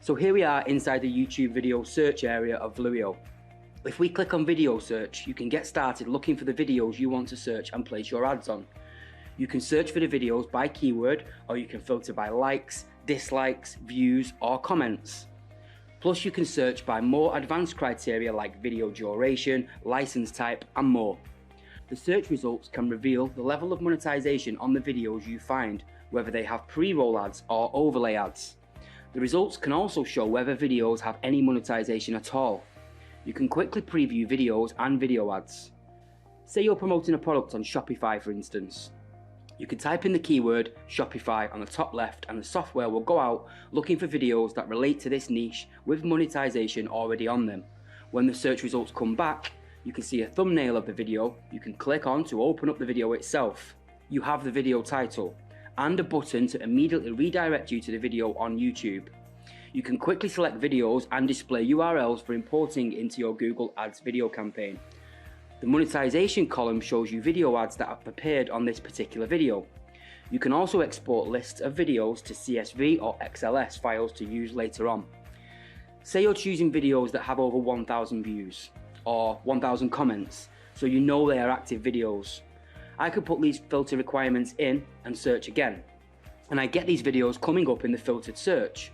So here we are inside the YouTube video search area of Vlueo. If we click on video search, you can get started looking for the videos you want to search and place your ads on. You can search for the videos by keyword, or you can filter by likes, dislikes, views or comments. Plus you can search by more advanced criteria like video duration, license type and more. The search results can reveal the level of monetization on the videos you find, whether they have pre-roll ads or overlay ads. The results can also show whether videos have any monetization at all. You can quickly preview videos and video ads. Say you're promoting a product on Shopify for instance. You can type in the keyword Shopify on the top left and the software will go out looking for videos that relate to this niche with monetization already on them. When the search results come back, you can see a thumbnail of the video you can click on to open up the video itself. You have the video title and a button to immediately redirect you to the video on YouTube. You can quickly select videos and display URLs for importing into your Google Ads video campaign. The monetization column shows you video ads that have appeared on this particular video. You can also export lists of videos to CSV or XLS files to use later on. Say you're choosing videos that have over 1,000 views or 1,000 comments, so you know they are active videos. I could put these filter requirements in and search again, and I get these videos coming up in the filtered search.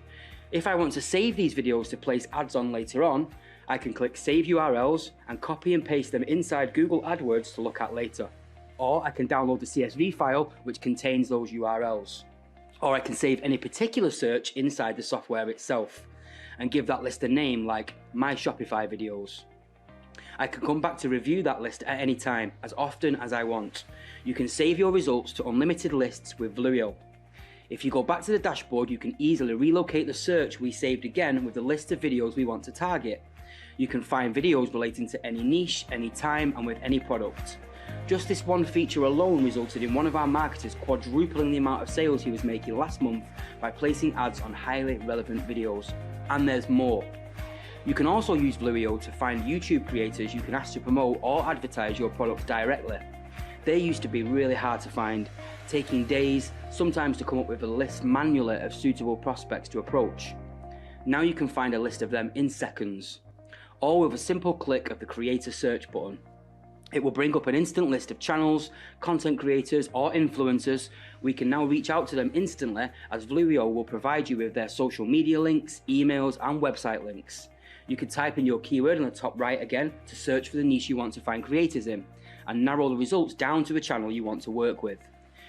If I want to save these videos to place ads on later on, I can click Save URLs and copy and paste them inside Google AdWords to look at later. Or I can download the CSV file which contains those URLs. Or I can save any particular search inside the software itself and give that list a name like My Shopify Videos. I can come back to review that list at any time, as often as I want. You can save your results to unlimited lists with Vlueo. If you go back to the dashboard, you can easily relocate the search we saved again with the list of videos we want to target. You can find videos relating to any niche, any time and with any product. Just this one feature alone resulted in one of our marketers quadrupling the amount of sales he was making last month by placing ads on highly relevant videos. And there's more. You can also use Vlueo to find YouTube creators you can ask to promote or advertise your products directly. They used to be really hard to find, taking days, sometimes to come up with a list manually of suitable prospects to approach. Now you can find a list of them in seconds, all with a simple click of the Creator Search button. It will bring up an instant list of channels, content creators or influencers. We can now reach out to them instantly as Vlueo will provide you with their social media links, emails and website links. You can type in your keyword in the top right again to search for the niche you want to find creators in and narrow the results down to the channel you want to work with.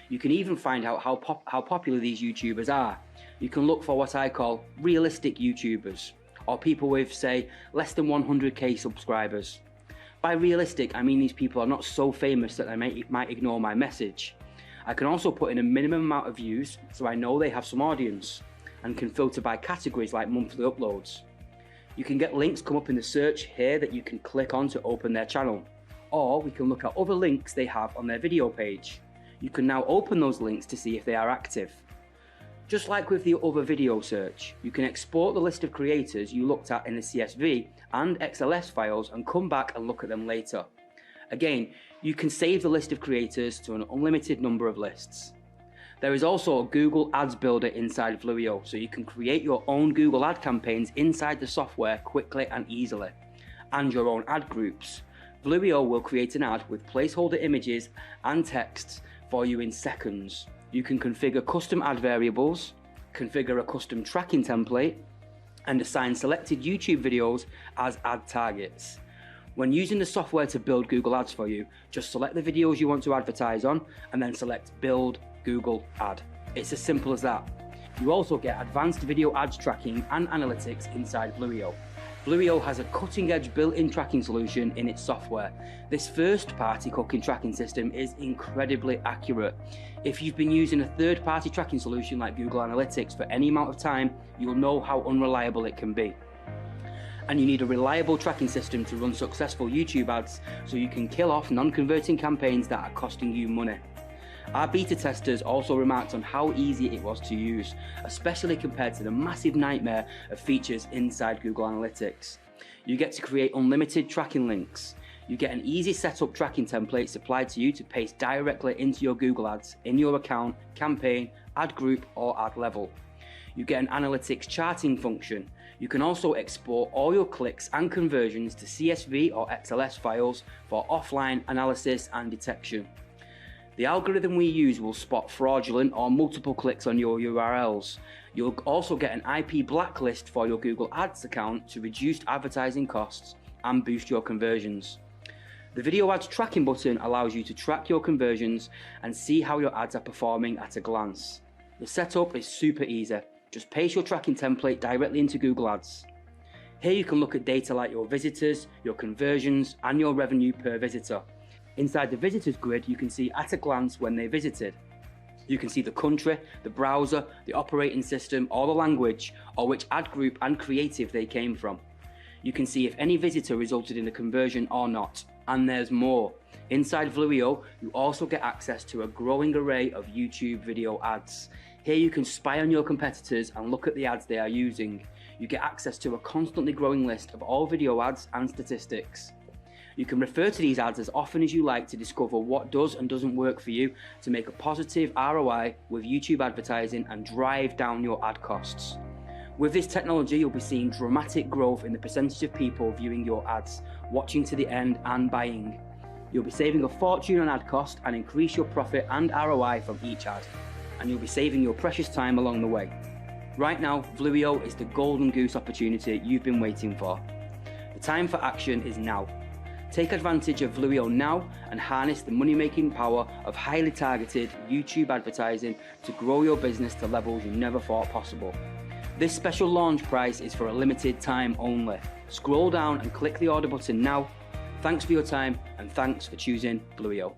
You can even find out how popular these YouTubers are. You can look for what I call realistic YouTubers, or people with, say, less than 100k subscribers. By realistic, I mean these people are not so famous that they might ignore my message. I can also put in a minimum amount of views so I know they have some audience, and can filter by categories like monthly uploads. You can get links come up in the search here that you can click on to open their channel, or we can look at other links they have on their video page. You can now open those links to see if they are active. Just like with the other video search, you can export the list of creators you looked at in the CSV and XLS files and come back and look at them later. Again, you can save the list of creators to an unlimited number of lists. There is also a Google Ads Builder inside Vlueo, so you can create your own Google ad campaigns inside the software quickly and easily, and your own ad groups. Vlueo will create an ad with placeholder images and texts for you in seconds. You can configure custom ad variables, configure a custom tracking template, and assign selected YouTube videos as ad targets. When using the software to build Google Ads for you, just select the videos you want to advertise on and then select Build Google Ad. It's as simple as that. You also get advanced video ads tracking and analytics inside Vlueo. Vlueo has a cutting-edge built-in tracking solution in its software. This first-party cooking tracking system is incredibly accurate. If you've been using a third-party tracking solution like Google Analytics for any amount of time, you'll know how unreliable it can be. And you need a reliable tracking system to run successful YouTube ads so you can kill off non-converting campaigns that are costing you money. Our beta testers also remarked on how easy it was to use, especially compared to the massive nightmare of features inside Google Analytics. You get to create unlimited tracking links. You get an easy setup tracking template supplied to you to paste directly into your Google Ads in your account, campaign, ad group or ad level. You get an analytics charting function. You can also export all your clicks and conversions to CSV or XLS files for offline analysis and detection. The algorithm we use will spot fraudulent or multiple clicks on your URLs. You'll also get an IP blacklist for your Google Ads account to reduce advertising costs and boost your conversions. The video ads tracking button allows you to track your conversions and see how your ads are performing at a glance. The setup is super easy. Just paste your tracking template directly into Google Ads. Here you can look at data like your visitors, your conversions, and your revenue per visitor. Inside the visitors grid, you can see at a glance when they visited. You can see the country, the browser, the operating system, or the language, or which ad group and creative they came from. You can see if any visitor resulted in a conversion or not, and there's more. Inside Vlueo, you also get access to a growing array of YouTube video ads. Here you can spy on your competitors and look at the ads they are using. You get access to a constantly growing list of all video ads and statistics. You can refer to these ads as often as you like to discover what does and doesn't work for you to make a positive ROI with YouTube advertising and drive down your ad costs. With this technology, you'll be seeing dramatic growth in the percentage of people viewing your ads, watching to the end and buying. You'll be saving a fortune on ad cost and increase your profit and ROI from each ad. And you'll be saving your precious time along the way. Right now, Vlueo is the golden goose opportunity you've been waiting for. The time for action is now. Take advantage of Vlueo now and harness the money-making power of highly targeted YouTube advertising to grow your business to levels you never thought possible. This special launch price is for a limited time only. Scroll down and click the order button now. Thanks for your time and thanks for choosing Vlueo.